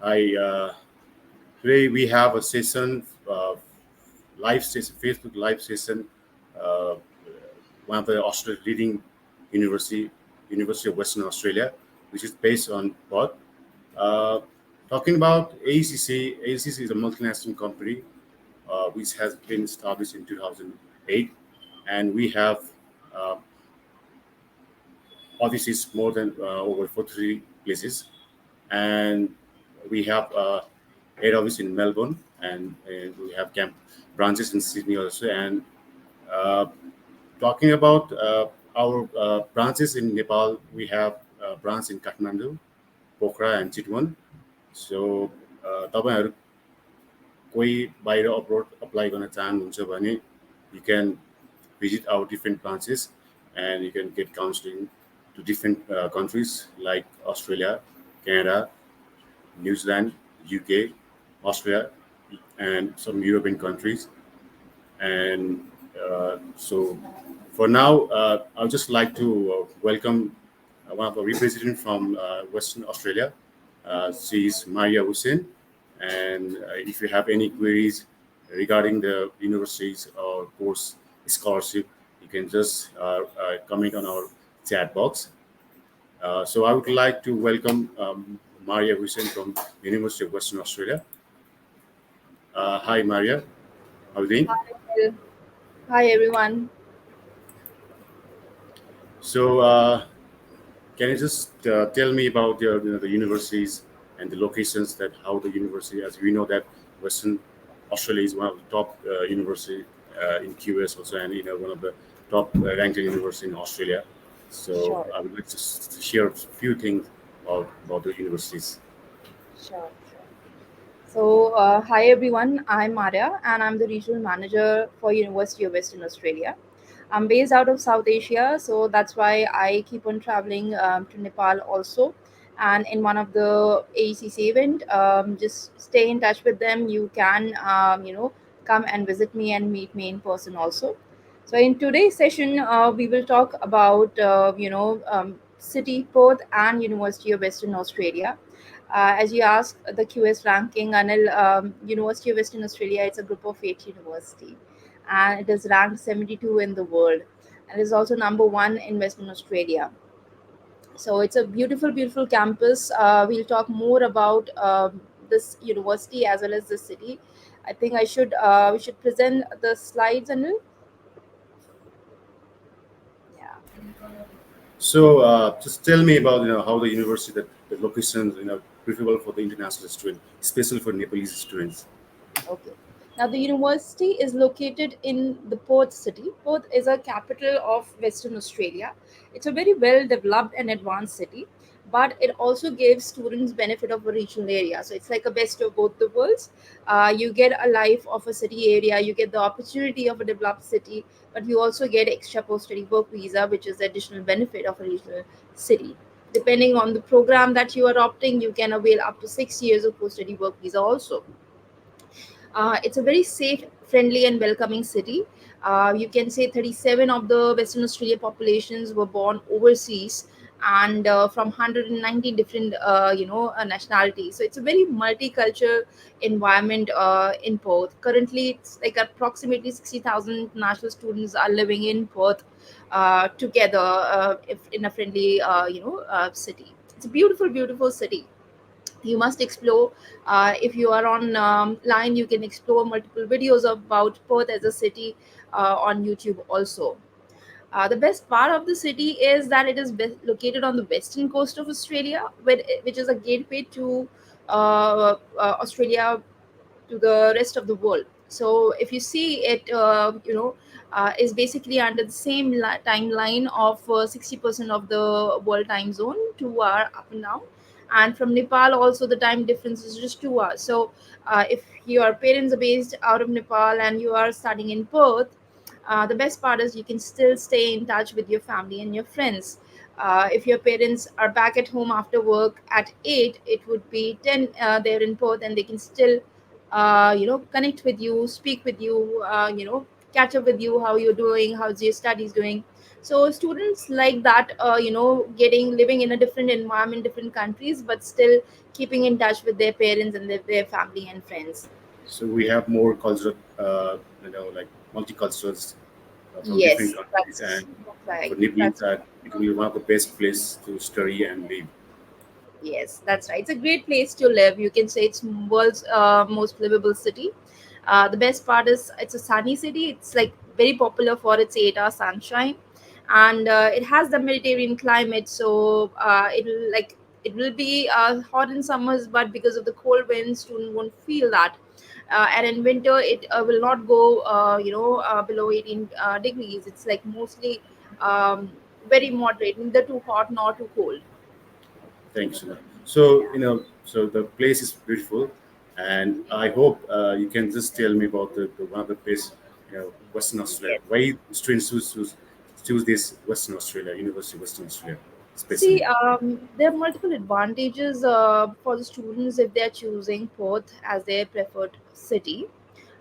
I Today we have a session, live session, Facebook live session. Uh, One of the leading university, University of Western Australia, which is based on Perth. Uh, Talking about AECC, AECC is a multinational company which has been established in 2008, and we have uh, offices more than over 43 places, and we have head office in Melbourne, and we have camp branches in Sydney also. And uh, talking about our branches in Nepal, we have a branch in Kathmandu, Pokhara, and Chitwan. So तपाईँहरू कोही बाहिर abroad apply गर्न चाहनुहुन्छ भने you can visit our different branches and you can get counseling to different countries like Australia, Canada, New Zealand, UK, Austria, and some European countries. And so for now, I'd just like to welcome one of our representatives from Western Australia. She is Maria Hussein. And if you have any queries regarding the universities or course scholarship, you can just comment on our chat box. So I would like to welcome Maria Hussein from University of Western Australia. Hi, Maria. How are you doing? Hi, Hi everyone. So, can you just tell me about the universities and the locations that how the university, as we know that Western Australia is one of the top university in QS also, and one of the top ranked university in Australia. So Sure, I would like to share a few things about the universities. sure. Hi everyone. I'm Arya, and I'm the regional manager for University of Western Australia. I'm based out of South Asia, so that's why I keep on traveling to Nepal also. And in one of the AECC event, just stay in touch with them. You can, come and visit me and meet me in person also. So in today's session, we will talk about, City, Perth, and University of Western Australia. As you asked, the QS ranking, Anil, University of Western Australia, it's a group of 8 university, and it is ranked 72 in the world, and is also number one in Western Australia. So it's a beautiful, beautiful campus. We'll talk more about this university as well as the city. I think we should present the slides, Anil. Yeah. So just tell me about how the university that the locations preferable for the international student, especially for Nepalese students. Okay. Now, the university is located in the Perth city. Perth is a capital of Western Australia. It's a very well developed and advanced city, but it also gives students benefit of a regional area. So it's like a best of both the worlds. You get a life of a city area, you get the opportunity of a developed city, but you also get extra post-study work visa, which is the additional benefit of a regional city. Depending on the program that you are opting, you can avail up to 6 years of post-study work visa also. It's a very safe, friendly, and welcoming city. You can say 37 of the Western Australia populations were born overseas, and from 190 different, nationalities. So it's a very multicultural environment in Perth. Currently, it's like approximately 60,000 international students are living in Perth together, if in a friendly, city. It's a beautiful, beautiful city. You must explore. If you are on line, you can explore multiple videos about Perth as a city on YouTube also. The best part of the city is that it is located on the western coast of Australia, which is a gateway to Australia to the rest of the world. So if you see it, is basically under the same timeline of 60% of the world time zone, 2 hour up and down. And from Nepal also the time difference is just 2 hours. So if your parents are based out of Nepal and you are studying in Perth, the best part is you can still stay in touch with your family and your friends. If your parents are back at home after work at 8, it would be 10 there in Perth, and they can still connect with you, speak with you, catch up with you, how you're doing, how's your studies doing. So students like that, getting living in a different environment, different countries, but still keeping in touch with their parents and their family and friends. So we have more cultural, like multiculturals from different Yes, countries, and that's right. for Neplans, That's right. it will be one of the best place to study and live. Yes, that's right. It's a great place to live. You can say it's world's most livable city. The best part is it's a sunny city. It's like very popular for its 8 hour sunshine, and it has the Mediterranean climate. So it will be hot in summers, but because of the cold winds, students won't feel that. And in winter, it will not go below 18 degrees. It's like mostly very moderate, neither too hot nor too cold. Thanks, Suna. So, so the place is beautiful, and I hope you can just tell me about the one of the place, Western Australia. Yes. Why students choose this Western Australia, University of Western Australia, See, especially? there are multiple advantages for the students if they are choosing Perth as their preferred city.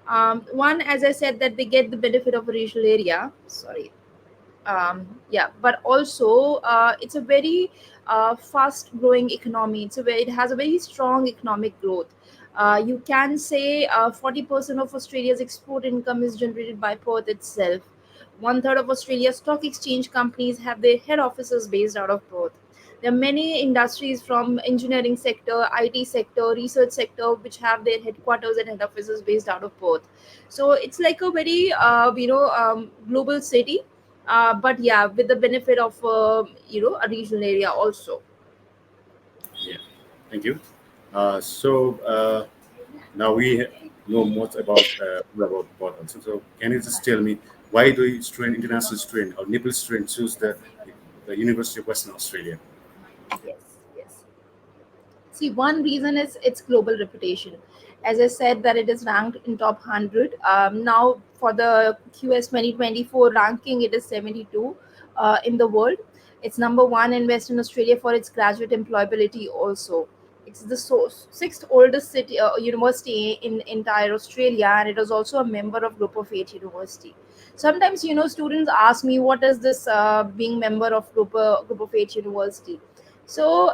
One, as I said, that they get the benefit of a regional area. Sorry, yeah, but also it's a very fast growing economy. It has a very strong economic growth. You can say 40% of Australia's export income is generated by Perth itself. One third of Australia's stock exchange companies have their head offices based out of Perth. There are many industries from engineering sector, IT sector, research sector, which have their headquarters and head offices based out of Perth. So it's like a very global city, but yeah, with the benefit of a regional area also. Yeah, thank you. So now we know much about also. So can you just tell me why do international student or Nepal student choose the University of Western Australia? Yes, yes. See, one reason is its global reputation. As I said, that it is ranked in top 100. Now, for the QS 2024 ranking, it is 72 in the world. It's number one in Western Australia for its graduate employability. Also, it's the sixth oldest city university in entire Australia, and it is also a member of Group of Eight University. Sometimes, students ask me, what is this being member of Group of Eight University? So,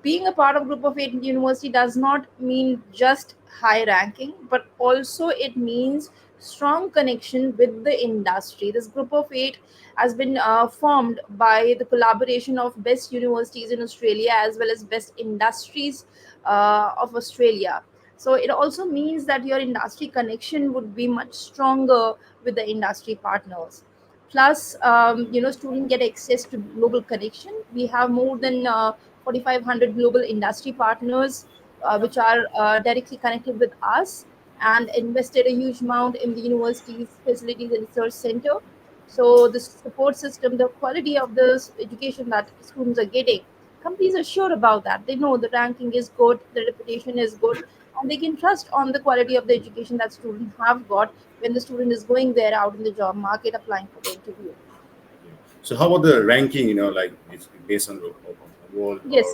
being a part of Group of Eight University does not mean just high ranking, but also it means strong connection with the industry. This Group of Eight has been formed by the collaboration of best universities in Australia as well as best industries of Australia. So it also means that your industry connection would be much stronger with the industry partners. Plus, students get access to global connection. We have more than 4,500 global industry partners, which are directly connected with us and invested a huge amount in the university's facilities and research center. So the support system, the quality of the education that students are getting, companies are sure about that. They know the ranking is good, the reputation is good, and they can trust on the quality of the education that students have got when the student is going there out in the job market applying for the interview. Yeah. So how about the ranking? Like it's based on the world Yes.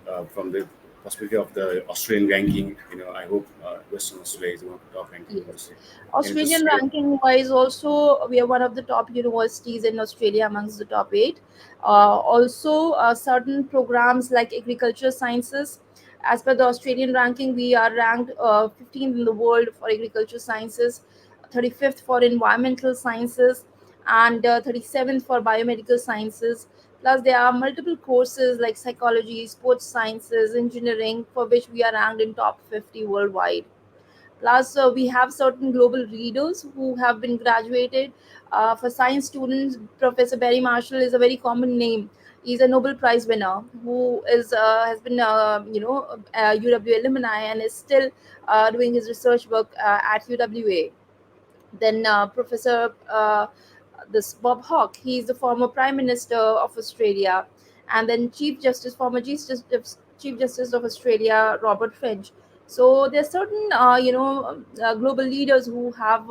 or from the perspective of the Australian ranking. I hope Western Australia is one of the top ranking Yes. university. Can you just Australian share? ranking wise, also, we are one of the top universities in Australia amongst the top eight. Also, certain programs like agriculture sciences, as per the Australian ranking, we are ranked 15th in the world for agriculture sciences, 35th for environmental sciences, and 37th for biomedical sciences. Plus, there are multiple courses like psychology, sports sciences, engineering, for which we are ranked in top 50 worldwide. Plus, we have certain global leaders who have been graduated. For science students, Professor Barry Marshall is a very common name. He's a Nobel Prize winner who is has been, UW alumni and is still doing his research work at UWA. Then Professor this Bob Hawke, he's the former Prime Minister of Australia, and then Chief Justice of Australia, Robert French. So there are certain global leaders who have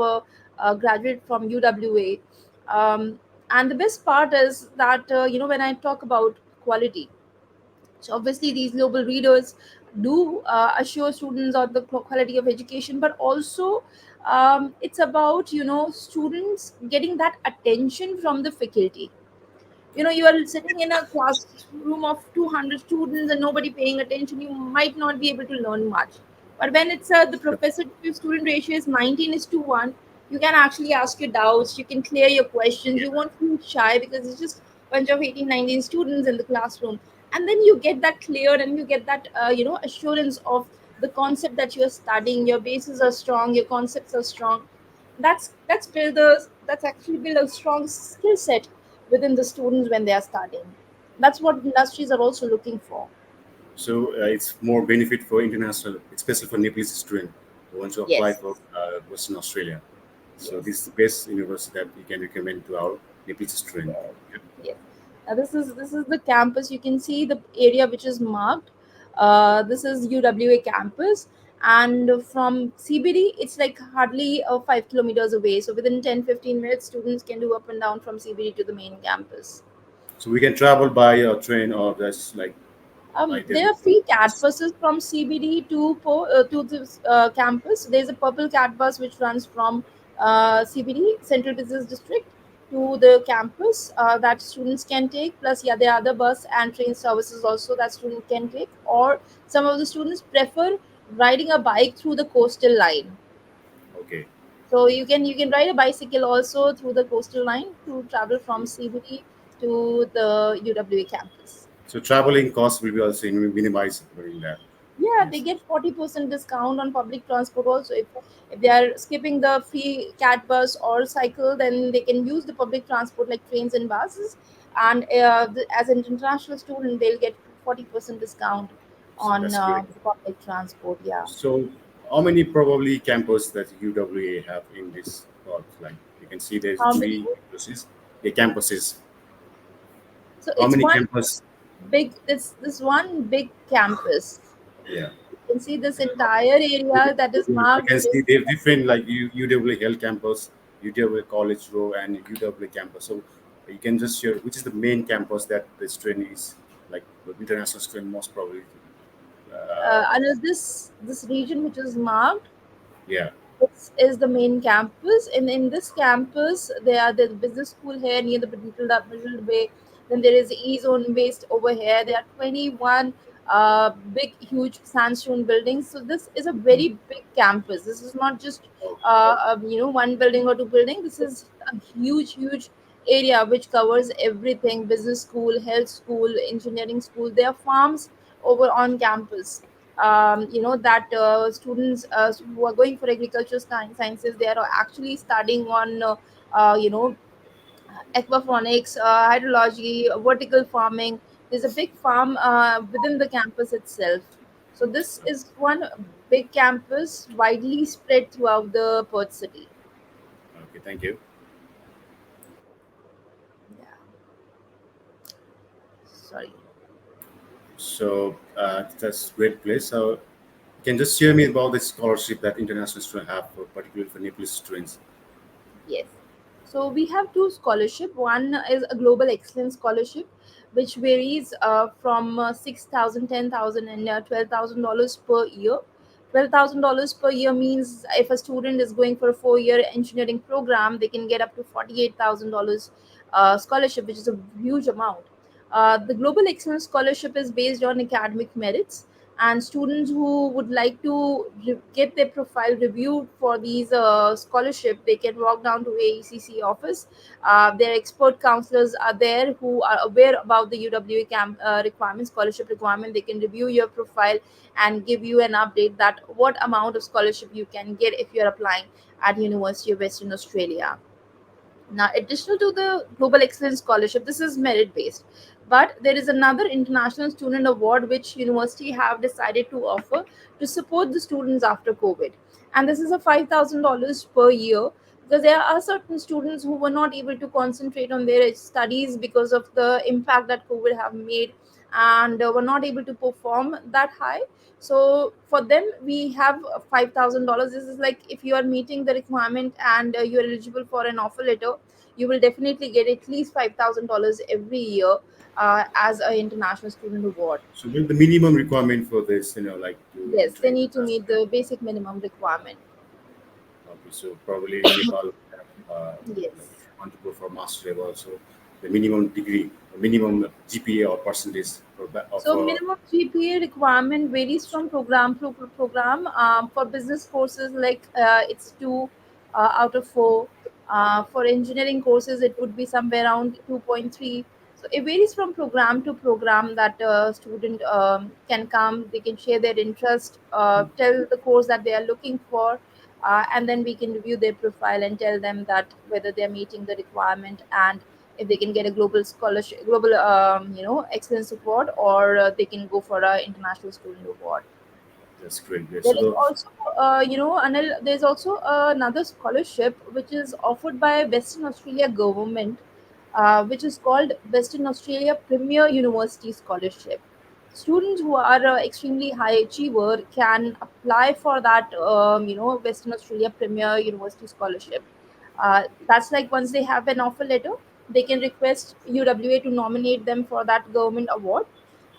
graduated from UWA, and the best part is that when I talk about quality, So obviously these global readers do assure students of the quality of education, but also it's about, students getting that attention from the faculty. You are sitting in a classroom of 200 students and nobody paying attention, you might not be able to learn much. But when it's the professor to student ratio is 19 is to 1, you can actually ask your doubts, you can clear your questions, you won't feel shy because it's just a bunch of 18, 19 students in the classroom. And then you get that cleared and you get that assurance of the concept that you're studying, your bases are strong, your concepts are strong. That's actually build a strong skill set within the students when they are studying. That's what industries are also looking for. So it's more benefit for international, especially for Nepalese student who want to apply Yes, for Western Australia. So yes, this is the best university that we can recommend to our Nepalese student. Yep. yes. Now this is the campus. You can see the area which is marked. This is UWA campus, and from CBD, it's like hardly 5 kilometers away. So within 10-15 minutes, students can do up and down from CBD to the main campus. So we can travel by a train or just like by There the are free cat buses from CBD to this campus. There's a purple cat bus which runs from CBD Central Business District to the campus that students can take. Plus, yeah, there are other bus and train services also that students can take. Or some of the students prefer riding a bike through the coastal line. okay. So you can ride a bicycle also through the coastal line to travel from CBD to the UWA campus. So traveling costs will be also minimized during that. Yeah, they Yes, get 40% discount on public transport also. If they are skipping the free cat bus or cycle, then they can use the public transport like trains and buses. And as an international student, they'll get 40% discount so on that's great. the public transport. Yeah. So how many probably campus that UWA have in this plot? Like you can see there's How many? three campuses. The campuses. So How it's many one campus? big. This one big campus. Yeah. You can see this entire area that is I marked can with. see they're different like UWA Health Campus, UWA College Row, and UWA Campus. So you can just share which is the main campus that the student is like the international student most probably. Under this region which is marked, Yeah. this is the main campus. In this campus, there are the business school here near the Middle Bay. Then there is E Zone based over here. There are 21 big, huge sandstone buildings. So this is a Mm. very big campus. This is not just Oh, one building or two building. This is a huge, huge area which covers everything: business school, health school, engineering school. There are farms over on campus. That students who are going for agricultural sciences, they are actually studying on uh, you know aquaponics, hydrology, vertical farming. There's a big farm within the campus itself. So this is one big campus widely spread throughout the Perth city. okay. Thank you. Yeah, sorry. So that's great place. So can just share me about the scholarship that international students have, for, particularly for Nepalese students. Yes. So we have two scholarship. One is a global excellence scholarship, which varies from 6,000, 10,000, and $12,000 per year. $12,000 per year means if a student is going for a 4 year engineering program, they can get up to $48,000 scholarship, which is a huge amount. The global excellence scholarship is based on academic merits, and students who would like to get their profile reviewed for these scholarship, they can walk down to AECC office. Their expert counselors are there who are aware about the UWA requirement, scholarship requirement. They can review your profile and give you an update that what amount of scholarship you can get if you're applying at University of Western Australia. Now, additional to the Global Excellence Scholarship, this is merit based, but there is another International Student Award which university have decided to offer to support the students after COVID, and this is a $5,000 per year because there are certain students who were not able to concentrate on their studies because of the impact that COVID have made. and were not able to perform that high. So for them we have $5,000. This is like if you are meeting the requirement and you are eligible for an offer letter, you will definitely get at least $5,000 every year as an international student award. So will the minimum requirement for this, like to Yes, enter they need to international meet training? the basic minimum requirement. Okay, so probably in Nepal, like Yes. if you want to go for master level, so the minimum degree, minimum GPA or percentage So minimum GPA requirement varies from program to program. For business courses, like it's two out of four. For engineering courses, it would be somewhere around 2.3. So it varies from program to program that student can come. They can share their interest, tell the course that they are looking for, and then we can review their profile and tell them that whether they are meeting the requirement and if they can get a global scholarship, global excellence award, or they can go for a international student award. that's great. Great. There So is also, Anil, there's also another scholarship which is offered by Western Australia government, which is called Western Australia Premier University Scholarship. Students who are extremely high achiever can apply for that, Western Australia Premier University Scholarship. That's like once they have an offer letter, they can request UWA to nominate them for that government award,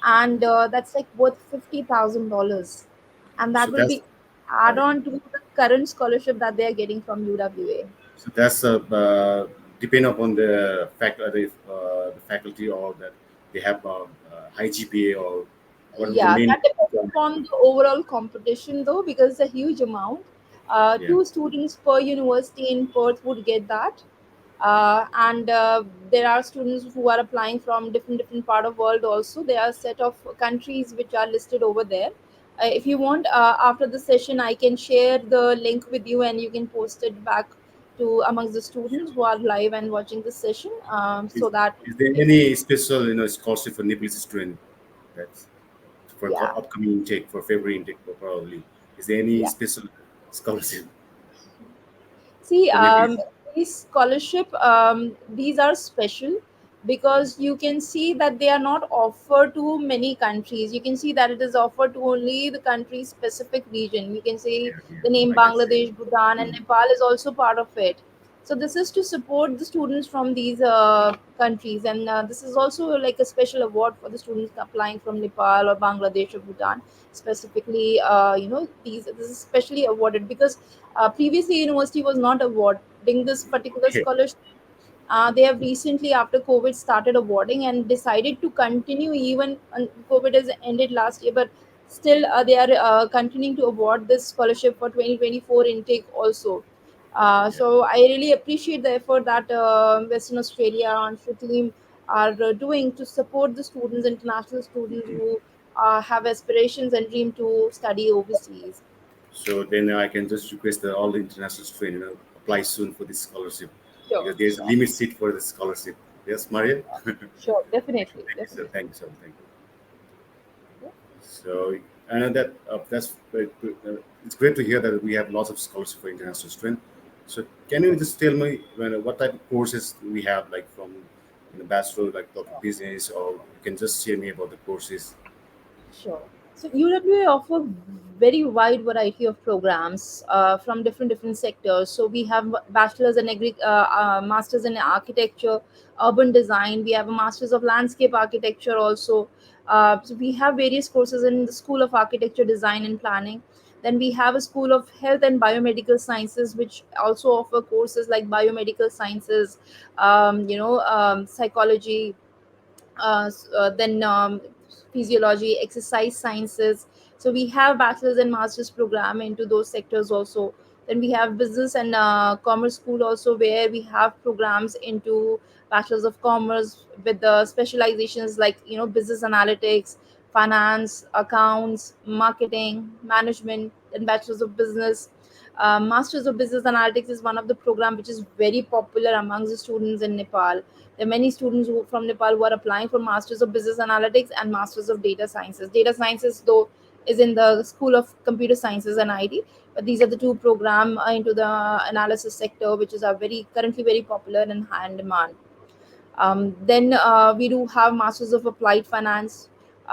and that's like worth $50,000, and that so will that's be add right. on to the current scholarship that they are getting from UWA. So that's depend upon the faculty or that they have high GPA or what is the Yeah, main that depends requirement? upon the overall competition though, because it's a huge amount. Yeah. Two students per university in Perth would get that, and there are students who are applying from different part of world. Also, there are a set of countries which are listed over there. If you want, after the session, I can share the link with you, and you can post it back to amongst the students who are live and watching the session, Is, so that is there if any special scholarship for Nepalese student that's for yeah, upcoming intake for February intake probably? Is there any yeah. special scholarship See, for Nepalese? these scholarship, these are special because you can see that they are not offered to many countries. You can see that it is offered to only the country specific region. You can see Yeah, yeah, the name I can see. Bangladesh, Bhutan, and Mm. Nepal is also part of it. So this is to support the students from these countries, and this is also like a special award for the students applying from Nepal or Bangladesh or Bhutan specifically. These this is specially awarded because previously university was not awarding this particular Okay. scholarship. They have recently, after COVID, started awarding and decided to continue even. COVID has ended last year, but still they are continuing to award this scholarship for 2024 intake also. Yeah. So I really appreciate the effort that Western Australia and team are doing to support the students, international students who have aspirations and dream to study overseas. So then I can just request that all the international students apply soon for this scholarship Sure, because there's a sure, limit seat for the scholarship. Yes, Maria. sure, definitely, Thank you, sir. definitely. Thank you, sir. Thank you. Yeah. So, and that's very good. It's great to hear that we have lots of scholarships for international students. So, can you just tell me what type of courses we have, like from bachelor, like of business, or you can just share me about the courses? Sure. So UWA offer very wide variety of programs from different sectors. So we have bachelor's in masters in architecture, urban design. We have a masters of landscape architecture also. So we have various courses in the School of Architecture, Design and Planning. Then we have a School of Health and Biomedical Sciences, which also offer courses like biomedical sciences, psychology, then physiology, exercise sciences. So we have bachelor's and master's program into those sectors also. Then we have business and commerce school also, where we have programs into bachelor's of commerce with the specializations like business analytics, finance, accounts, marketing, management, and bachelor's of business. Masters of business analytics is one of the program which is very popular amongst the students in Nepal. There are many students from Nepal who are applying for Masters of Business Analytics and Masters of Data Sciences. Data Sciences, though, is in the School of Computer Sciences and IT, but these are the two program into the analysis sector, which is very currently very popular and high in demand. Then we do have Masters of Applied Finance.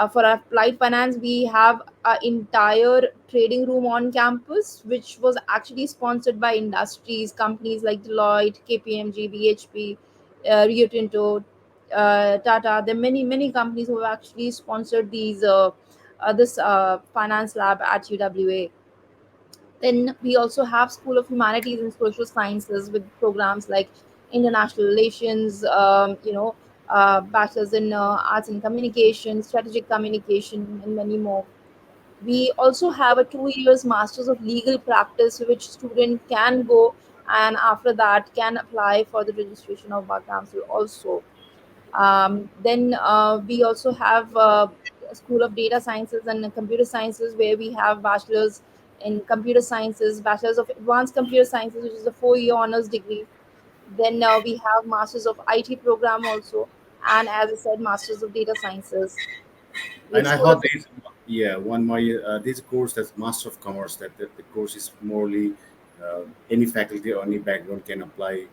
For our applied finance, we have an entire trading room on campus, which was actually sponsored by industries, companies like Deloitte, KPMG, BHP, Rio Tinto, Tata. There are many companies who have actually sponsored this finance lab at UWA. Then we also have School of Humanities and Social Sciences with programs like international relations, bachelors in arts and communication, strategic communication, and many more. We also have a 2 years masters of legal practice, which student can go and after that can apply for the registration of bar council also. Then we also have a School of Data Sciences and Computer Sciences, where we have bachelors in computer sciences, bachelors of advanced computer sciences, which is a 4 year honors degree. Then we have masters of IT program also, and as I said, masters of data sciences. We have And I School of thought there's, yeah, one more, this course that's Master of Commerce, that the course is morely any faculty or any background can apply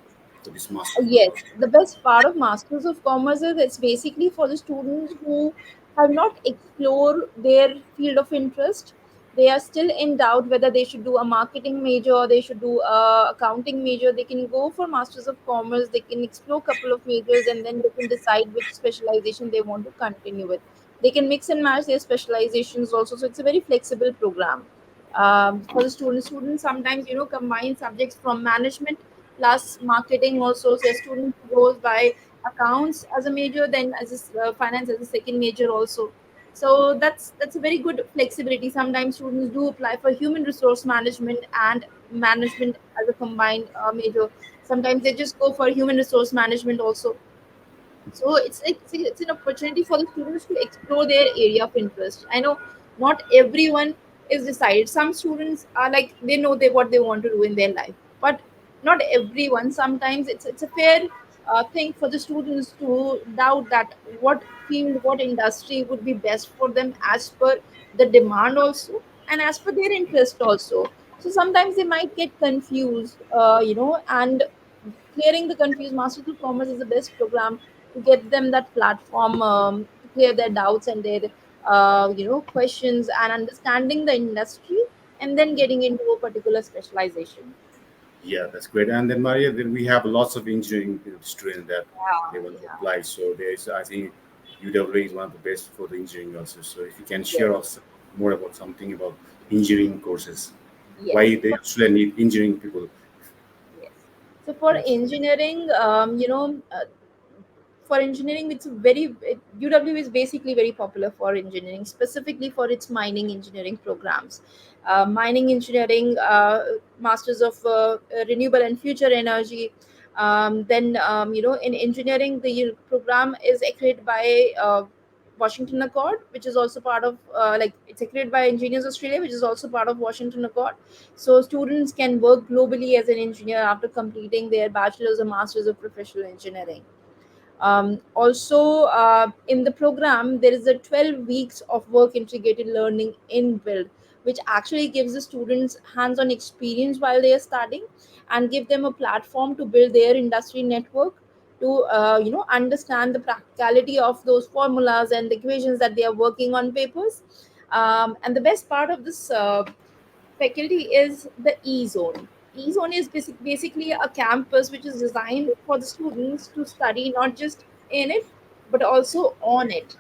for this Master of Yes, Commerce. the best part of Masters of Commerce is it's basically for the students who have not explored their field of interest. They are still in doubt whether they should do a marketing major or they should do a accounting major. They can go for Masters of Commerce. They can explore a couple of majors and then they can decide which specialization they want to continue with. They can mix and match their specializations also. So it's a very flexible program. For the students sometimes combine subjects from management plus marketing also. So a student goes by accounts as a major, then as finance as a second major also. So that's a very good flexibility. Sometimes students do apply for human resource management and management as a combined major. Sometimes they just go for human resource management also. So it's an opportunity for the students to explore their area of interest. I know not everyone is decided. Some students are like they know what they want to do in their life, but not everyone. Sometimes it's a fair thing for the students to doubt that what field, what industry would be best for them as per the demand also and as per their interest also. So sometimes they might get confused, and clearing the confused. Masters of Commerce is the best program to get them that platform to clear their doubts and their questions and understanding the industry and then getting into a particular specialization. Yeah, that's great. And then Maria, then we have lots of engineering students that they want Yeah, to yeah, apply. So there's, I think, UWA is one of the best for the engineering also. So if you can yes, share us more about something about engineering courses, why yes. they actually need engineering people. Yes. So for Yes. engineering, for engineering, UW is basically very popular for engineering, specifically for its mining engineering programs. Mining engineering, masters of renewable and future energy. Then in engineering, the program is accredited by Washington Accord, which is also part of it's accredited by Engineers Australia, which is also part of Washington Accord. So students can work globally as an engineer after completing their bachelor's or master's of professional engineering. Also, in the program, there is a 12 weeks of work integrated learning in build, which actually gives the students hands-on experience while they are studying and give them a platform to build their industry network to understand the practicality of those formulas and the equations that they are working on papers. And the best part of this faculty is the E-Zone. E-Zone is basically a campus which is designed for the students to study not just in it, but also on it.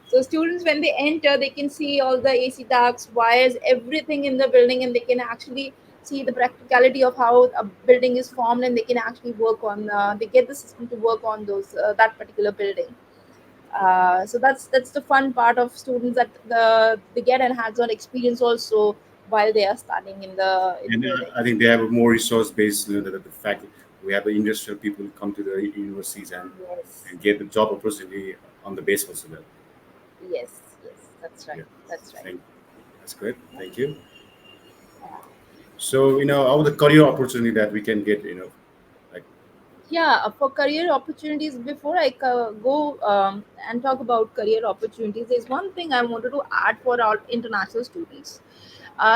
So students, when they enter, they can see all the AC ducts, wires, everything in the building, and they can actually see the practicality of how a building is formed, and they can actually work on. They get the system to work on those that particular building. So that's the fun part of students that they get an hands-on experience also while they are studying in the And building. I think they have a more resource based, the fact that we have the industrial people come to the universities Yes, and get the job opportunity on the basis of that. yes, that's right. Yeah, That's right. thank, that's great. Thank you. So, all the career opportunity that we can get, like, Yeah, for career opportunities, before I go and talk about career opportunities, there's one thing I wanted to add for our international students.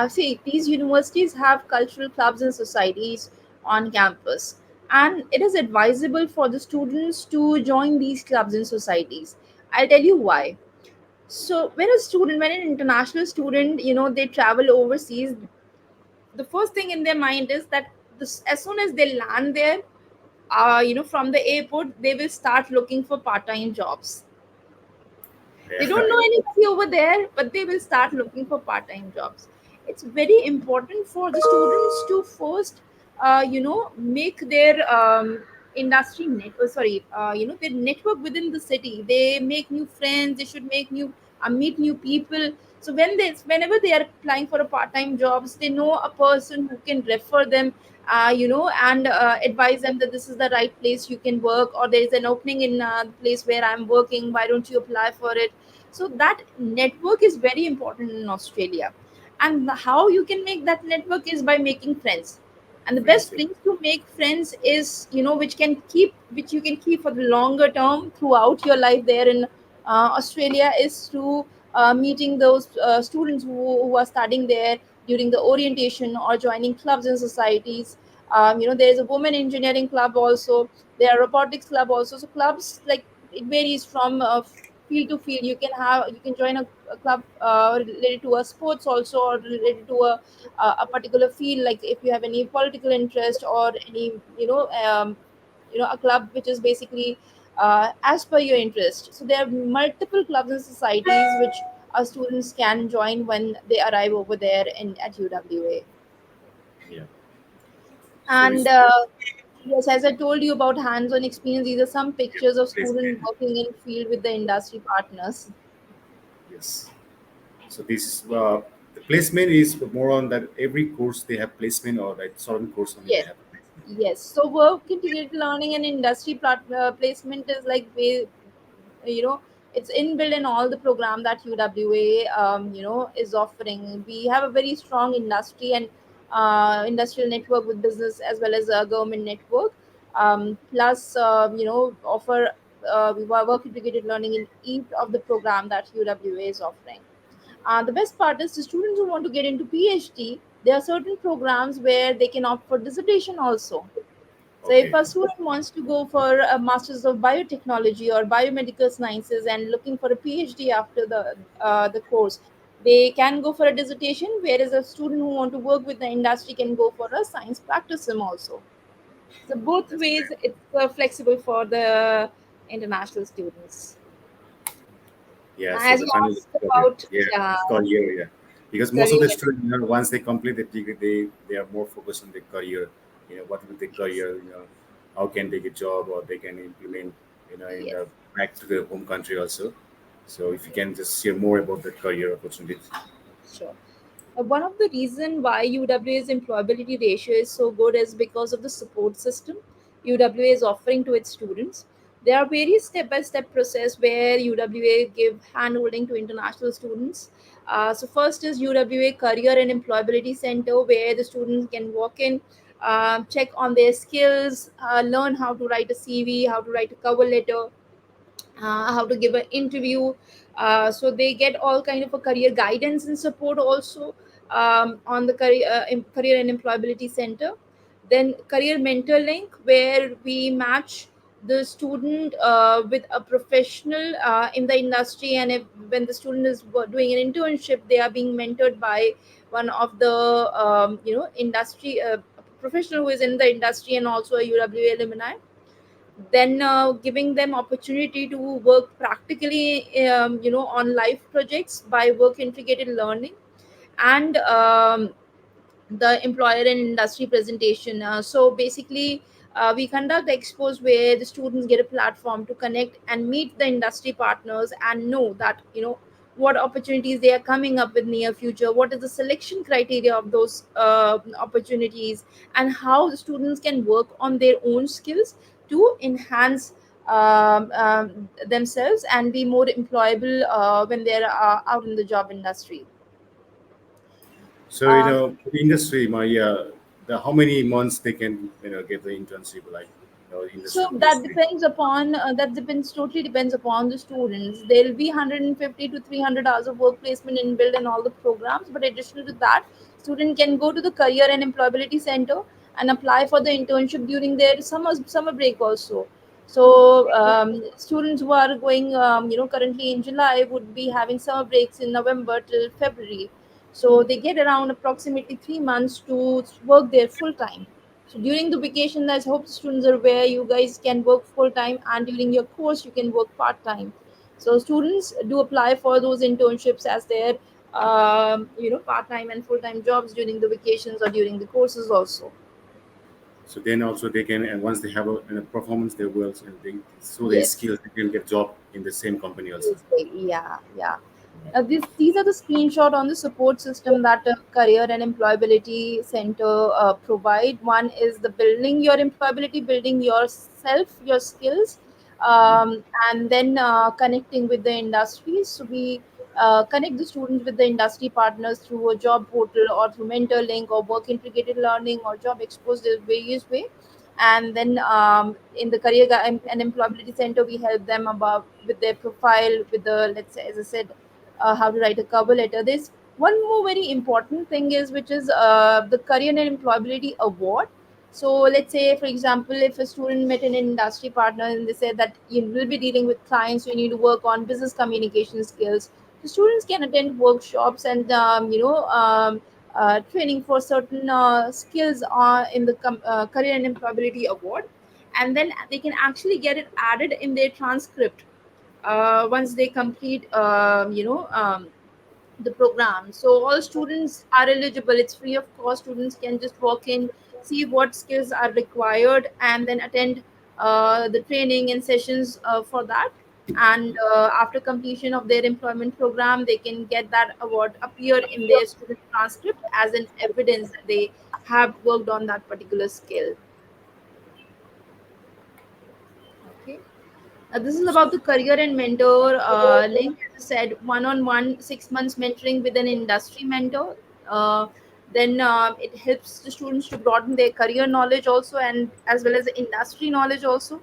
See, these universities have cultural clubs and societies on campus, and it is advisable for the students to join these clubs and societies. I'll tell you why. So when a student, when an international student, they travel overseas, the first thing in their mind is that this, as soon as they land there, from the airport, they will start looking for part-time jobs. They Yeah. don't know anybody over there, but they will start looking for part-time jobs. It's very important for the students to first, make their industry net. Sorry, their network within the city. They make new friends. They should make new, meet new people. So whenever they are applying for a part-time jobs, they know a person who can refer them, and advise them that this is the right place you can work, or there is an opening in the place where I'm working. Why don't you apply for it? So that network is very important in Australia. And how you can make that network is by making friends. And the Friends, best yeah. place to make friends is, which you can keep for the longer term throughout your life there in Australia, is through meeting those students who are studying there during the orientation, or joining clubs and societies. There is a women engineering club also. There are robotics club also. So clubs, like, it varies from field to field. You can join a club related to a sports also, or related to a particular field, like if you have any political interest, or any, a club which is basically as per your interest. So there are multiple clubs and societies which students can join when they arrive over there in at UWA. Yeah. So And it's yes, as I told you about hands-on experience, these are some pictures of students placement. working in field with the industry partners. Yes. So this is the placement is more on that every course they have placement, or like certain course only they Yes, have placement. yes. So work integrated learning and industry placement is like it's inbuilt in all the program that UWA is offering. We have a very strong industry and industrial network with business as well as a government network. Plus, offer we work integrated learning in each of the program that UWA is offering. The best part is the students who want to get into PhD. There are certain programs where they can opt for dissertation also. So if Okay. a student wants to go for a Masters of Biotechnology or Biomedical Sciences and looking for a PhD after the course, they can go for a dissertation. Whereas a student who want to work with the industry can go for a science practicum also. So both That's ways, great. it's flexible for the international students. Yeah. So As the you final asked career. about, Yeah. yeah, Career. Yeah. Because most of the career. students, once they complete the degree, they are more focused on their career. What will the Yes, career? How can they get job, or they can implement, in yes. the back to their home country also. So if you can just share more about the career opportunities. Sure. One of the reason why UWA's employability ratio is so good is because of the support system UWA is offering to its students. There are various step-by-step process where UWA give handholding to international students. So first is UWA Career and Employability Center, where the students can walk in, check on their skills, learn how to write a CV, how to write a cover letter, how to give an interview. So they get all kind of a career guidance and support also on the career and employability center. Then career mentor link, where we match the student with a professional in the industry. And if when the student is doing an internship, they are being mentored by one of the industry professional who is in the industry and also a UWA alumni. Then giving them opportunity to work practically on life projects by work integrated learning. And the employer and industry presentation. So basically, we conduct expos where the students get a platform to connect and meet the industry partners and know that what opportunities they are coming up with near future, what is the selection criteria of those opportunities, and how the students can work on their own skills to enhance themselves and be more employable when they're out in the job industry. So Um, the industry, my the how many months they can get the internship, like So industry placement. that depends totally depends upon the students. There will be 150 to 300 hours of work placement inbuilt in all the programs. But additional to that, student can go to the career and employability center and apply for the internship during their summer break also. So students who are going, currently in July would be having summer breaks in November till February. So they get around approximately 3 months to work there full time. So during the vacation, I hope the students are aware, you guys can work full time, and during your course, you can work part time. So students do apply for those internships as their, part time and full time jobs during the vacations or during the courses also. So then also they can, and once they have a performance, they will, and they show their Yes. skills, they can get job in the same company also. Yeah, yeah. These are the screenshot on the support system that career and employability center provide. One is the building your employability, building yourself, your skills, Mm. and then connecting with the industries. So we connect the students with the industry partners through a job portal or through mentor link or work integrated learning or job exposed in various way. And then in the and employability center, we help them about with their profile, with the, let's say, as I said, how to write a cover letter. There's one more very important thing is, which is the career and employability award. So let's say, for example, if a student met an industry partner and they said that you will be dealing with clients, so you need to work on business communication skills. The students can attend workshops and training for certain skills in the career and employability award, and then they can actually get it added in their transcript once they complete the program. So all students are eligible, it's free of cost. Students can just walk in, see what skills are required, and then attend the training and sessions for that. And after completion of their employment program, they can get that award appear in their student transcript as an evidence that they have worked on that particular skill. Okay. This is about the career and mentor link. As I said, one-on-one 6 months mentoring with an industry mentor. Uh, then it helps the students to broaden their career knowledge also, and as well as the industry knowledge also.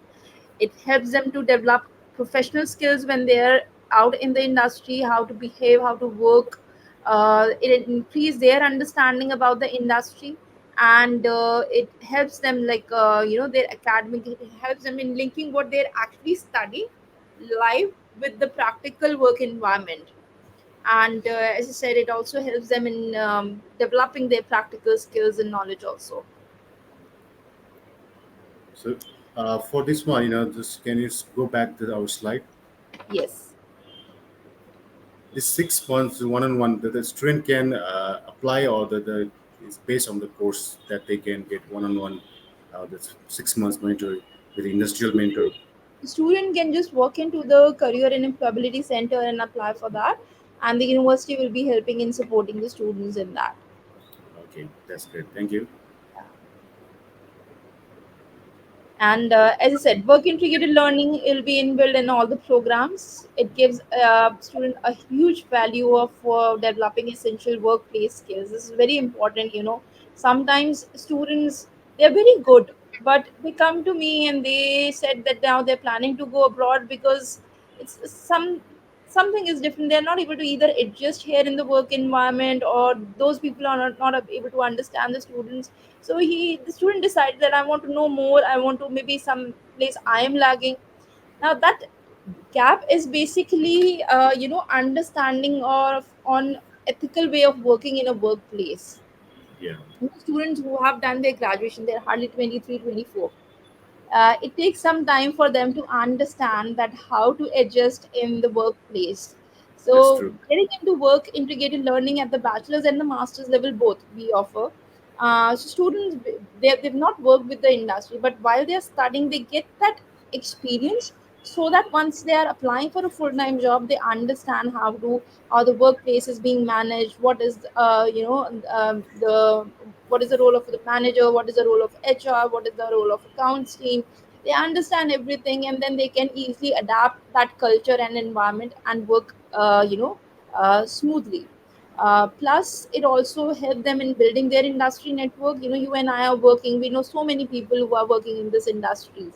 It helps them to develop professional skills when they're out in the industry, how to behave, how to work. It increase their understanding about the industry, and it helps them, like, their academic. It helps them in linking what they're actually studying live with the practical work environment. And as I said, it also helps them in developing their practical skills and knowledge also. So for this one, just can you go back to our slide? Yes. This 6 months one-on-one, the student can apply, or the is based on the course that they can get one-on-one, that's 6 months mentor with the industrial mentor. The student can just walk into the career and employability center and apply for that, and the university will be helping in supporting the students in that. Okay, that's great. Thank you. And as I said, work integrated learning will be inbuilt in all the programs. It gives student a huge value of developing essential workplace skills. This is very important. Sometimes students, they're very good, but they come to me and they said that now they're planning to go abroad because it's something is different. They're not able to either adjust here in the work environment, or those people are not able to understand the students. So the student decided that I want to know more, I want to, maybe some place I am lagging. Now that gap is basically understanding of on ethical way of working in a workplace. Yeah, Students who have done their graduation, they're hardly 23, 24. It takes some time for them to understand that how to adjust in the workplace. that's So true. getting into work integrated learning at the bachelor's and the master's level, both we offer. So students, they've not worked with the industry, but while they're studying, they get that experience, so that once they are applying for a full-time job, they understand how the workplace is being managed, what is the what is the role of the manager, what is the role of HR, what is the role of accounts team. They understand everything, and then they can easily adapt that culture and environment and work smoothly. Plus it also help them in building their industry network. You and I are working, we know so many people who are working in this industry,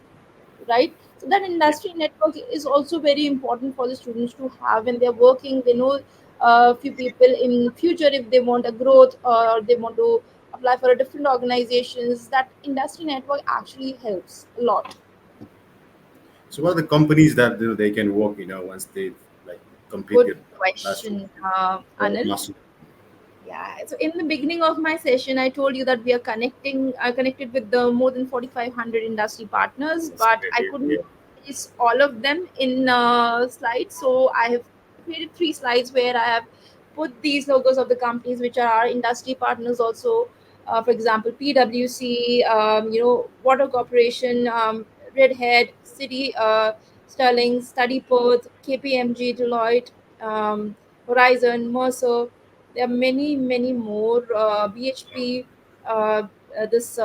right? So that Yeah. industry network is also very important for the students to have when they're working. They know a few people in future, if they want a growth or they want to apply for a different organizations. That industry network actually helps a lot. So what are the companies that they can work, once they like complete Good their bachelor question, or Anil. master? Yeah. So in the beginning of my session, I told you that we are connected with the more than 4,500 industry partners, That's but great. I Yeah, yeah. couldn't place all of them in slides. So I have created three slides where I have put these logos of the companies which are our industry partners also. For example, PwC, Water Corporation, Red Hat, City, Sterling, Study Perth, KPMG, Deloitte, Horizon, Mercer. There are many, many more. BHP, this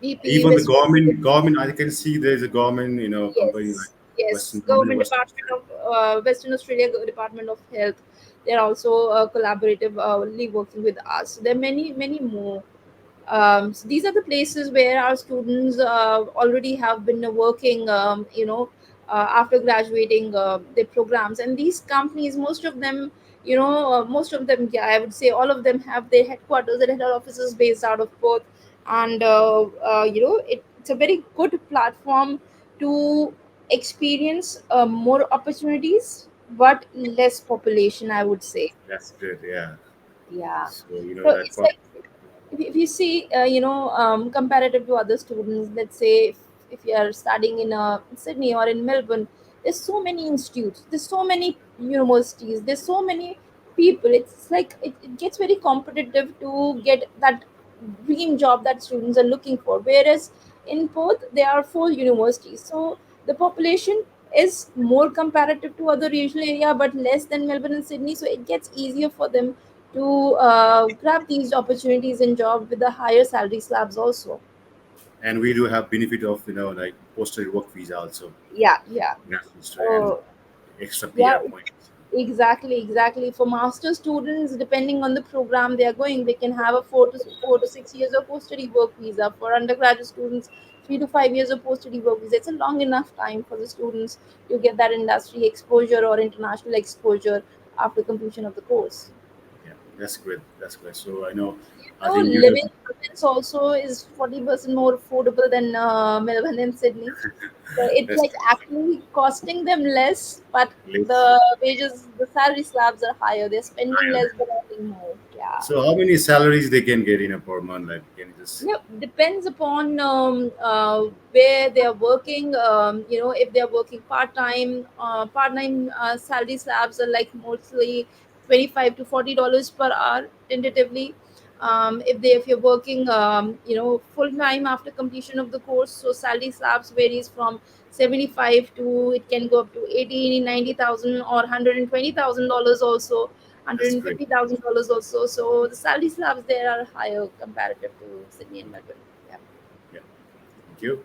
BP, Even the West. government, I can see there's a government, company like Yes, yes. Western Government of Government Western Department Australia. of Western Australia Department of Health. They're also collaboratively working with us. There are many, many more. So these are the places where our students already have been working, after graduating their programs. And these companies, most of them, most of them, yeah, I would say all of them have their headquarters and head offices based out of Perth. And, it's a very good platform to experience more opportunities, but less population, I would say. That's good. Yeah. Yeah. So So that it's part. like if you see, comparative to other students, let's say if you are studying in Sydney or in Melbourne, there's so many institutes, there's so many universities, there's so many people. It's like it gets very competitive to get that dream job that students are looking for. Whereas in Perth, there are four universities, so the population is more comparative to other regional area, but less than Melbourne and Sydney. So it gets easier for them to grab these opportunities and job with the higher salary slabs also. And we do have benefit of like postal work visa also, Yeah, yeah. national Australia, and So extra yeah, PR points. exactly, exactly. For master students, depending on the program they are going, they can have a 4 to 6 years of post study work visa. For undergraduate students, 3 to 5 years of post study work visa. It's a long enough time for the students to get that industry exposure or international exposure after completion of the course. Yeah, that's great. That's great. So I know, I So think you living do expense also is 40% more affordable than Melbourne and Sydney. So it's that's like actually costing them less, but less the wages, the salary slabs are higher. They're spending higher. less but earning more. Yeah. So how many salaries they can get in a per month? Like, can you just Yeah, depends upon where they are working. If they are working part time salary slabs are like mostly $25 to $40 per hour tentatively. If you're working, full time after completion of the course, so salary slabs varies from 75 to it can go up to 80, 90,000 or $120,000 also. hundred that's and great. fifty thousand dollars also. So the salary slabs there are higher comparative to Sydney and Melbourne. Yeah, Yeah, thank you.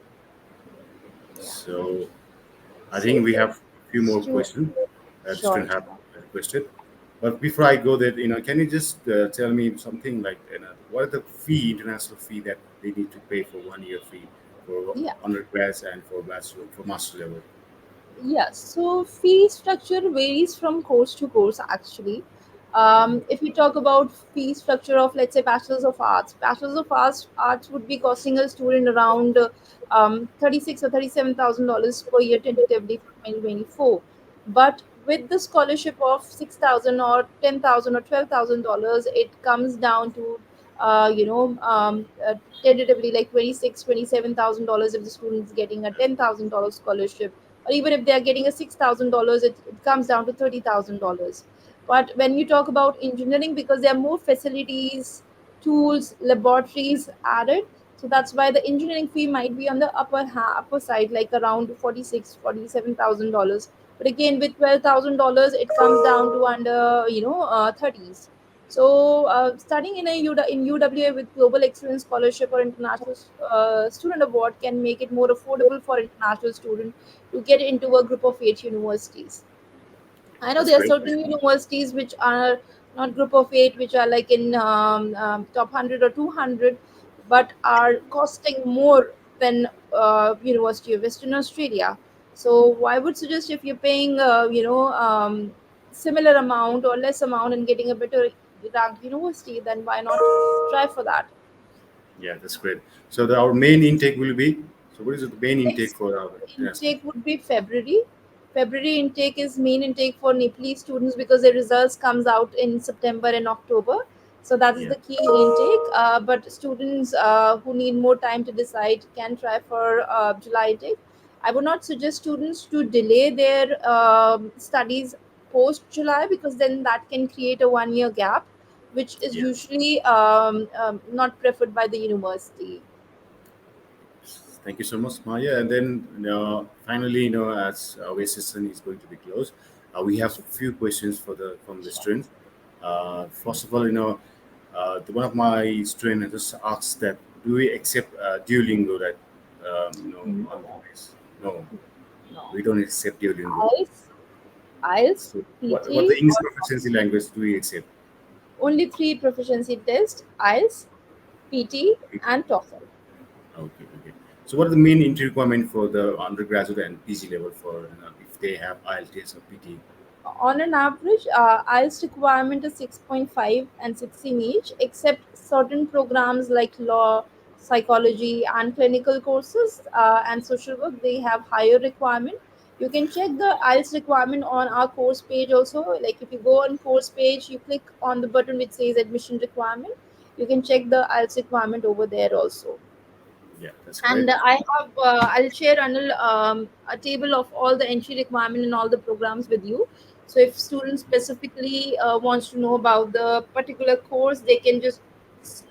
yeah. So I So think we have it's a few more questions. The sure, student have sure. requested. But before I go there, can you just tell me something like, what are the international fee that they need to pay for 1 year fee for Yeah. undergrads and for bachelor, for master level? Yes, so fee structure varies from course to course actually. If we talk about fee structure of, let's say, bachelors of arts would be costing a student around 36 or $37,000 per year tentatively for 2024. But with the scholarship of 6,000 or 10,000 or $12,000, it comes down to tentatively like 26, $27,000 if the student is getting a $10,000 scholarship, or even if they are getting a $6,000, it comes down to $30,000. But when you talk about engineering, because there are more facilities, tools, laboratories added, so that's why the engineering fee might be on the upper side, like around 46, $47,000. But again, with $12,000, it comes down to under 30s. So, studying in UWA with Global Excellence Scholarship or International Student Award can make it more affordable for international students to get into a group of 8 universities. I know That's there are great. certain universities which are not group of eight, which are like in top 100 or 200, but are costing more than University of Western Australia. So I would suggest if you're paying, similar amount or less amount and getting a better ranked university, then why not try for that? Yeah, that's great. So our main intake will be, so So what is the main intake Next for our international? intake would be February. February intake is main intake for Nepalese students because the results comes out in September and October. So that is Yeah, the key intake. But students who need more time to decide can try for July intake. I would not suggest students to delay their studies post July because then that can create a 1 year gap, which is yeah. usually not preferred by the university. Thank you so much, Maya. And then, finally, as our session is going to be closed, we have a few questions for the from the Sure. student. First of all, one of my students just asked that do we accept Duolingo that on the No, place? No, no. we don't accept Duolingo. IELTS, IELTS, So what the PT, English or proficiency language do we accept? only three proficiency tests: IELTS, PT, and TOEFL. Okay, okay. So what are the main entry requirement for the undergraduate and PG level for if they have IELTS or PT? On an average, IELTS requirement is 6.5 and 16 each, except certain programs like law, psychology, and clinical courses and social work, they have higher requirement. You can check the IELTS requirement on our course page also. Like if you go on course page, you click on the button which says admission requirement. You can check the IELTS requirement over there also. Yeah, that's great. And I'll share Anil a table of all the entry requirement in all the programs with you. So if students specifically wants to know about the particular course, they can just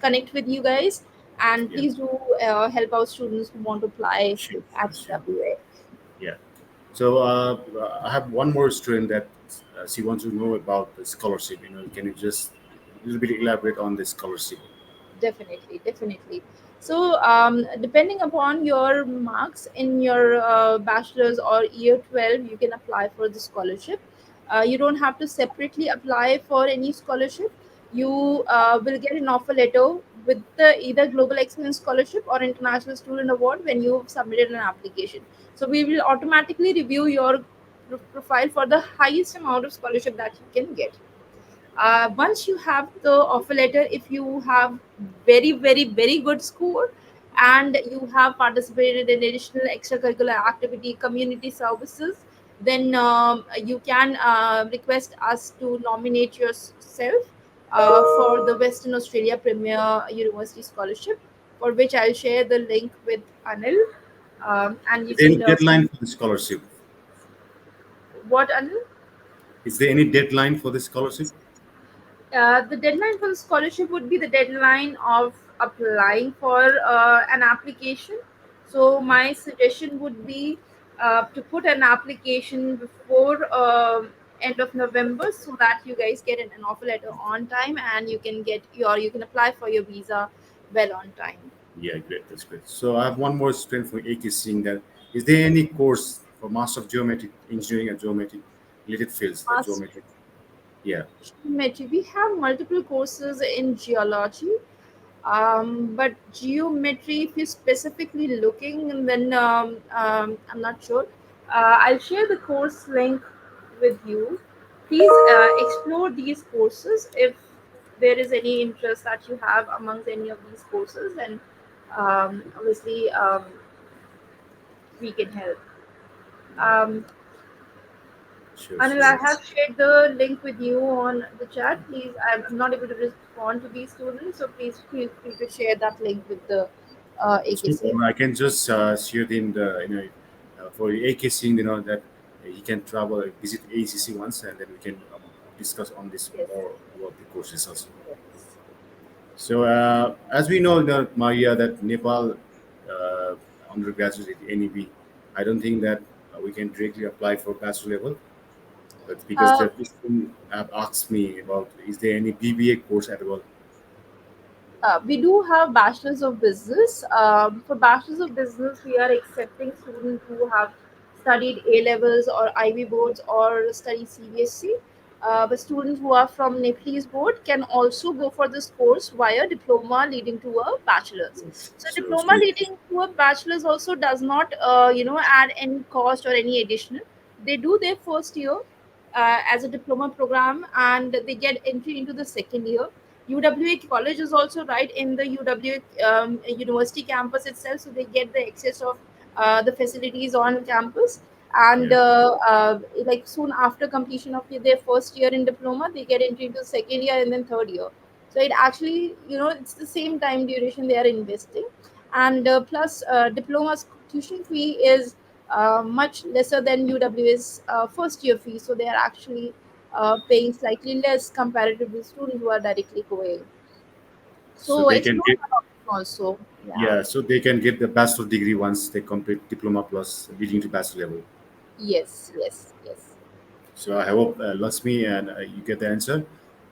connect with you guys. And Yeah, please do help our students who want to apply sure, at sure, sure. EWA. Yeah. So I have one more student that she wants to know about the scholarship. Can you just a little bit elaborate on the scholarship? Definitely, definitely. So, depending upon your marks in your bachelor's or year 12, you can apply for the scholarship. You don't have to separately apply for any scholarship. You will get an offer letter with the either Global Excellence Scholarship or International Student Award when you've submitted an application. So, we will automatically review your profile for the highest amount of scholarship that you can get. Once you have the offer letter, if you have very good score and you have participated in additional extracurricular activity community services, then you can request us to nominate yourself for the Western Australia Premier University Scholarship, for which I'll share the link with Anil. And you Is there any can deadline for the scholarship? what, Anil? Is there any deadline for the scholarship? The deadline for the scholarship would be the deadline of applying for an application. So my suggestion would be to put an application before end of November so that you guys get an offer letter on time and you can apply for your visa well on time. Yeah, great. That's great. So I have one more student from AK saying that is there any course for Master of Geometric Engineering and Geometric related fields like Master geometric? Yeah, Geometry. We have multiple courses in geology. But geometry, if you're specifically looking, and then I'm not sure. I'll share the course link with you. Please explore these courses if there is any interest that you have amongst any of these courses, and obviously we can help. Um, sure, Anil, sure. I have shared the link with you on the chat. Please, I'm not able to respond to these students, so please feel free to share that link with the It's no AKC. problem. I can just share him for AK seeing that he can travel visit AECC once and then we can discuss on this Yes. more about the courses also. Yes. So as we know, Maria, that Nepal undergraduate at NEB, I don't think that we can directly apply for bachelor level, but because Uh, the person have asked me about is there any BBA course at all? we do have bachelors of business. For bachelors of business, we are accepting students who have studied A levels or IB boards or study CBSC. But students who are from Nepalese board can also go for this course via diploma leading to a bachelor's. Yes. So So diploma leading to a bachelor's also does not add any cost or any additional. They do their first year as a diploma program and they get entry into the second year. UWA college is also right in the UWA university campus itself, so they get the access of the facilities on campus. And Yeah. like soon after completion of their first year in diploma, they get into second year and then third year. So it actually, it's the same time duration they are investing. And plus diploma's tuition fee is much lesser than UW's first year fee, so they are actually paying slightly less comparative to students who are directly going. So So they it's can not get, an option also. Yeah. yeah, so they can get the bachelor degree once they complete diploma plus leading to bachelor level. Yes, yes, yes. So I hope Lakshmi and you get the answer.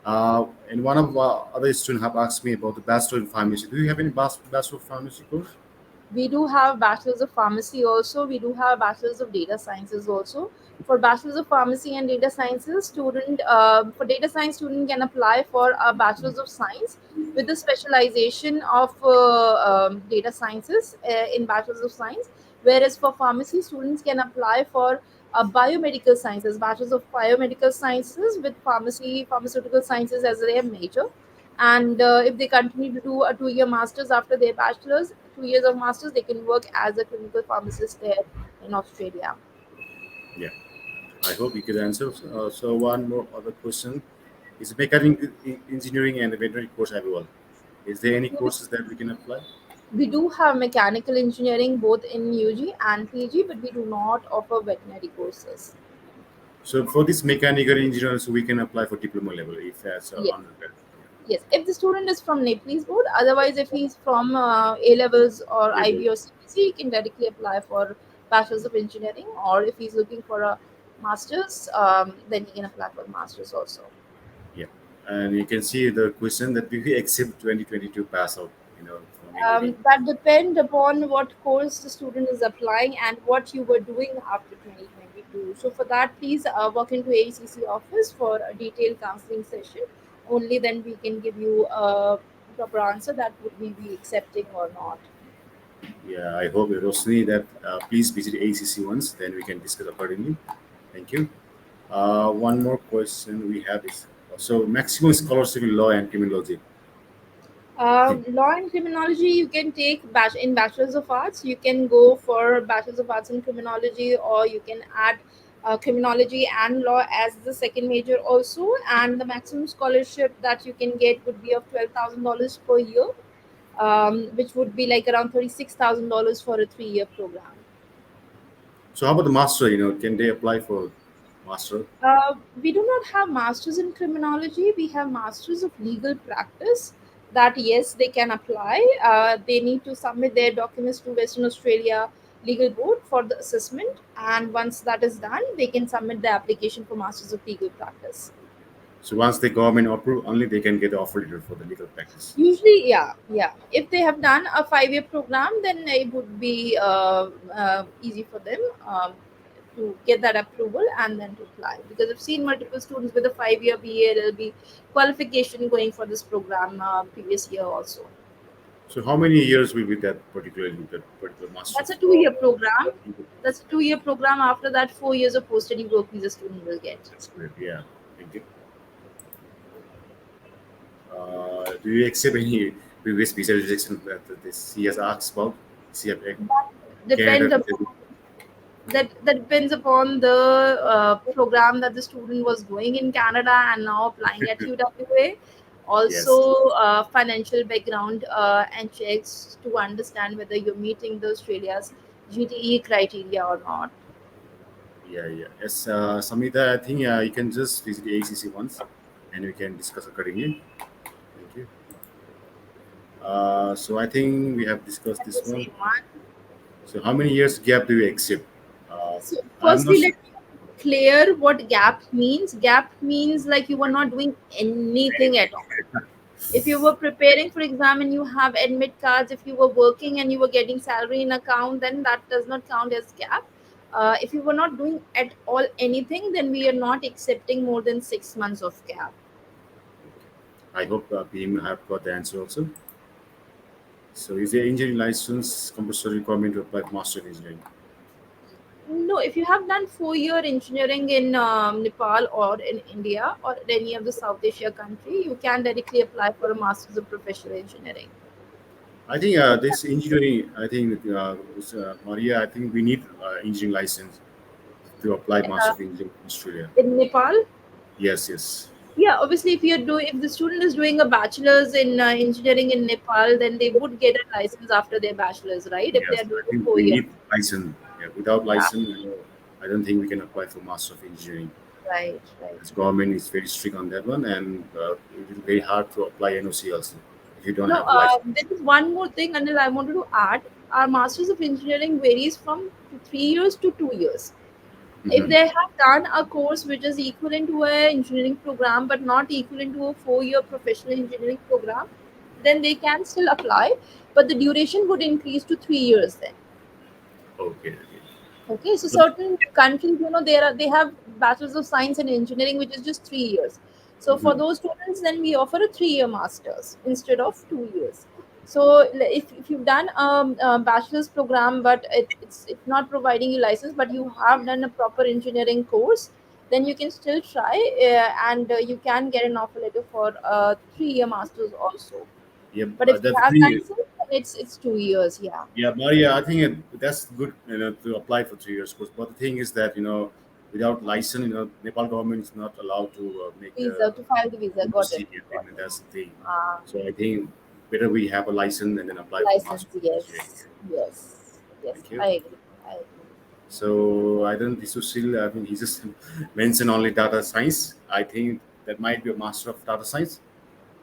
And one of other students have asked me about the bachelor in pharmacy. Do you have any bachelor of pharmacy course? We do have bachelors of pharmacy also. We do have bachelors of data sciences also. For bachelors of pharmacy and data sciences student, for data science student can apply for a bachelors of science with the specialization of data sciences in bachelors of science, whereas for pharmacy students can apply for biomedical sciences, bachelors of biomedical sciences with pharmaceutical sciences as their major. And if they continue to do a 2 year masters after their bachelor's, 2 years of masters, they can work as a clinical pharmacist there in Australia. Yeah, I hope you get the answer. So one more other question is mechanical engineering and veterinary course available. Is there any courses that we can apply? We do have mechanical engineering both in UG and PG, but we do not offer veterinary courses. So for this mechanical engineer, so we can apply for diploma level if that's Yes, undergrad. yes. If the student is from Nepalese board, otherwise, if he's from A levels or Yeah. IB or CBC, he can directly apply for bachelor's of engineering. Or if he's looking for a master's, then he can apply for master's also. Yeah. And you can see the question that we accept 2022 pass out, from engineering. That depend upon what course the student is applying and what you were doing after 2022. So for that, please walk into AECC office for a detailed counseling session. Only then we can give you a proper answer that would we be accepting or not. Yeah, I hope Rosni that please visit ACC once, then we can discuss accordingly. Thank you. One more question we have is so maximum scholarship in law and criminology. Law and criminology, you can take in bachelor's of arts. You can go for bachelor's of arts in criminology, or you can add criminology and law as the second major also. And the maximum scholarship that you can get would be of $12,000 per year, which would be like around $36,000 for a 3 year program. So how about the master? Can they apply for master? We do not have masters in criminology. We have masters of legal practice that yes, they can apply. They need to submit their documents to Western Australia Legal Board for the assessment, and once that is done, they can submit the application for masters of legal practice. So once the government approve, only they can get the offer letter for the legal practice. Usually, yeah, yeah. If they have done a 5 year program, then it would be easy for them to get that approval and then to apply. Because I've seen multiple students with a 5 year BA LLB qualification going for this program previous year also. So how many years will be that particular master That's a of 2 year program. legal That's practice? a 2 year program. After that, 4 years of post study work visa student will get. That's great. Yeah. Thank you. Do you accept any previous visa rejection that this he has asked about? See, Depends Canada upon visa. that depends upon the program that the student was going in Canada and now applying at UWA. Also, Yes. financial background and checks to understand whether you're meeting the Australia's GTE criteria or not. Yeah, yeah. Yes, Samita, I think you can just visit the ACC once and we can discuss accordingly. Thank you. So I think we have discussed That's the this one. same one. So how many years gap do you accept? Uh, So, I'm not firstly, sure. let me clear what gap means. Gap means like you were not doing anything at all. If you were preparing for exam and you have admit cards, if you were working and you were getting salary in account, then that does not count as gap. If you were not doing at all anything, then we are not accepting more than 6 months of gap. I hope PM have got the answer also. So is the engineering license compulsory requirement to apply for master in engineering? No, if you have done 4 year engineering in Nepal or in India or any of the South Asia country, you can directly apply for a master's of professional engineering. I think this engineering, I think, Maria, I think we need engineering license to apply Master uh, of Engineering in Australia. in Nepal. Yes, yes. Yeah, obviously, if the student is doing a bachelor's in engineering in Nepal, then they would get a license after their bachelor's, right? If they are Yes, doing I a think we 4 year. need license. Yeah, without Yeah, license, I don't think we can apply for Master of Engineering. right, right. As government is very strict on that one, and it will be very hard to apply NOC also if you don't Now, have a license. there is one more thing, Anil, I wanted to add. Our Masters of Engineering varies from 3 years to 2 years. If Hmm. they have done a course which is equivalent to a engineering program but not equivalent to a 4 year professional engineering program, then they can still apply, but the duration would increase to 3 years then. Okay, okay. Okay, so But certain countries, they have bachelors of science and engineering, which is just 3 years. So for mhm. those students, then we offer a 3 year masters instead of 2 years. So if you've done a bachelor's program, but it's not providing you license, but you have done a proper engineering course, then you can still try, and you can get an offer letter for a 3 year masters also. Yeah, But if you the have three. license, then it's 2 years. Yeah, Yeah, Maria, I think that's good, to apply for 3 years course. But the thing is that without license, Nepal government is not allowed to make visa the to file the visa. Got it. NOC. Got And it. that's the thing. Ah, So I think better we have a license and then apply for license, master of engineering. yes, yes, yes. Thank you. I agree. I agree. So I don't. This was still. I mean, he just mentioned only data science. I think that might be a master of data science.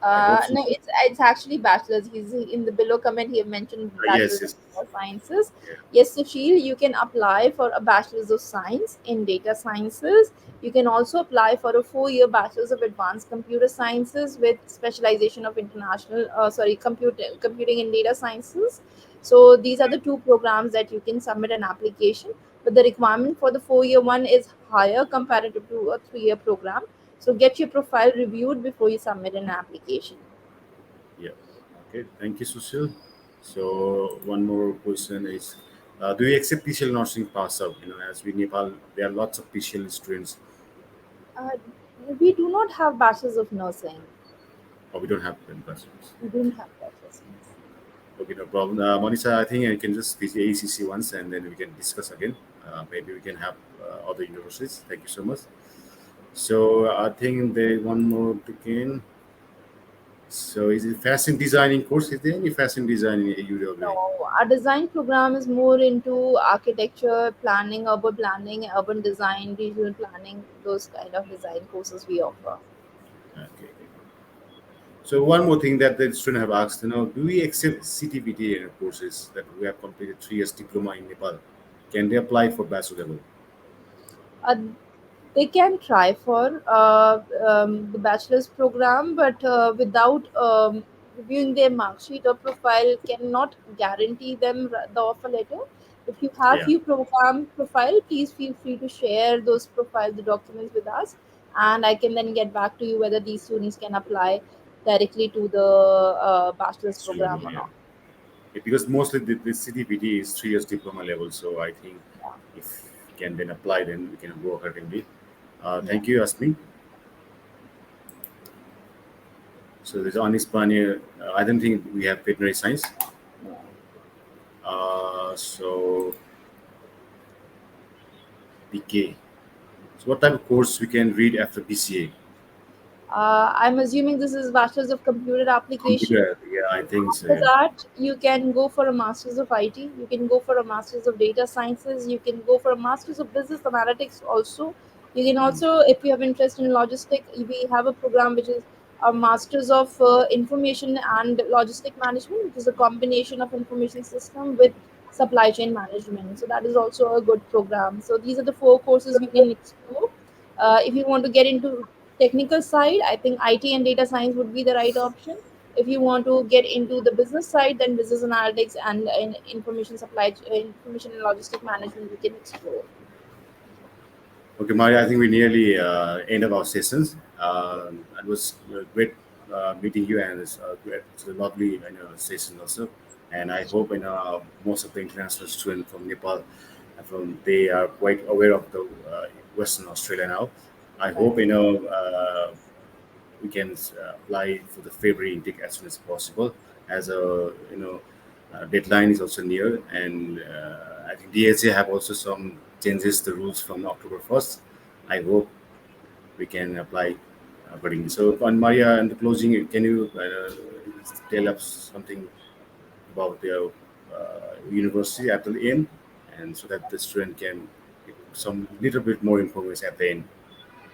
I hope so. No, it's actually bachelor's. He's in the below comment. He have mentioned Yes, bachelor's of yes. data sciences. Yeah, Yes, Sushil, you can apply for a bachelor's of science in data sciences. You can also apply for a 4 year bachelor's of advanced computer sciences with specialization of computing in data sciences. So these are the two programs that you can submit an application. But the requirement for the 4 year one is higher comparative to a 3 year program. So get your profile reviewed before you submit an application. yeah. Okay. Thank you, Sushil. So one more question is, do you accept PCL nursing pass out? As we Nepal, there are lots of PCL students, Uh, we do not have bachelors of nursing. or we don't have them customers. We don't have bachelors of nursing. Okay, no problem. Monisha, I think I can just visit AECC once and then we can discuss again. Maybe we can have other universities. Thank you so much. So I think there one more again. So is it fashion designing course? Is there any fashion design in UW? No, our design program is more into architecture, planning, urban design, regional planning, those kind of design courses we offer. Okay. So one more thing that the student have asked, do we accept CTBT courses that we have completed 3 years diploma in Nepal? Can they apply for bachelor level? Uh, they can try for the bachelor's program, but without reviewing their mark sheet or profile, cannot guarantee them the offer letter. If you have Yeah. few program profile, please feel free to share those profile the documents with us, and I can then get back to you whether these students can apply directly to the bachelor's Bachelor program level, or yeah. not. Yeah, because mostly the CTBT is 3 years diploma level. So I think Yeah, if can then apply, then we can go accordingly. yeah. Thank you, Asmi. So there's Anis Pania. I don't think we have veterinary science. So PK. So what type of course we can read after BCA? I'm assuming this is bachelor's of computer application. Computer. Yeah, I think so. After Yeah. that, you can go for a master's of IT. You can go for a master's of data sciences. You can go for a master's of business analytics also. You can Mm. also, if you have interest in logistic, we have a program which is a master's of information and logistic management, which is a combination of information system with supply chain management. So that is also a good program. So these are the four courses you can explore. If you want to get into technical side, I think IT and data science would be the right option. If you want to get into the business side, then business analytics and information and logistic management we can explore. Okay, Maria, I think we nearly end of our sessions. It was great meeting you, and it's a lovely session also. And I hope most of the international students from Nepal, they are quite aware of the Western Australia now. I Right. hope we can apply for the February intake as soon as possible. As a deadline is also near, and I think DSA have also some changes the rules from October 1st. I hope we can apply accordingly. So, on Maria, and the closing, can you tell us something about the university at the end, and so that the student can get some little bit more information at the end?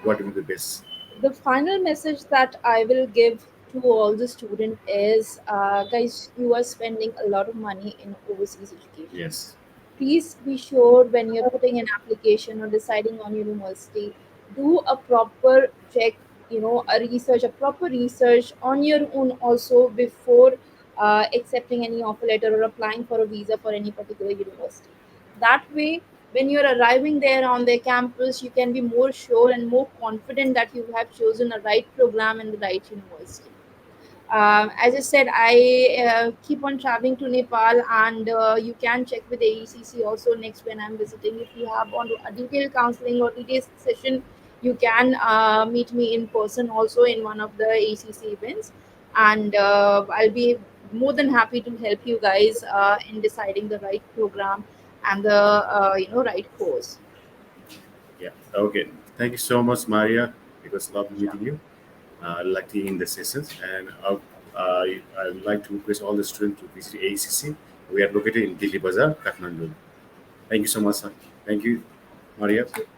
What will be the best? The final message that I will give to all the student is, guys, you are spending a lot of money in overseas education. Yes. Please be sure when you're putting an application or deciding on university, do a proper check, a proper research on your own also before accepting any offer letter or applying for a visa for any particular university. That way, when you're arriving there on their campus, you can be more sure and more confident that you have chosen a right program and the right university. As I said, I keep on traveling to Nepal, and you can check with AECC also next when I'm visiting. If you have want a detailed counseling or detailed session, you can meet me in person also in one of the AECC events, and I'll be more than happy to help you guys in deciding the right program and the right course. Yeah. Okay. Thank you so much, Maria. It was lovely Sure. meeting you. Like to end the sessions, and I would like to request all the students to visit AECC. We are located in Delhi Bazaar, Kathmandu. Thank you so much, sir. Thank you, Maria. Thank you.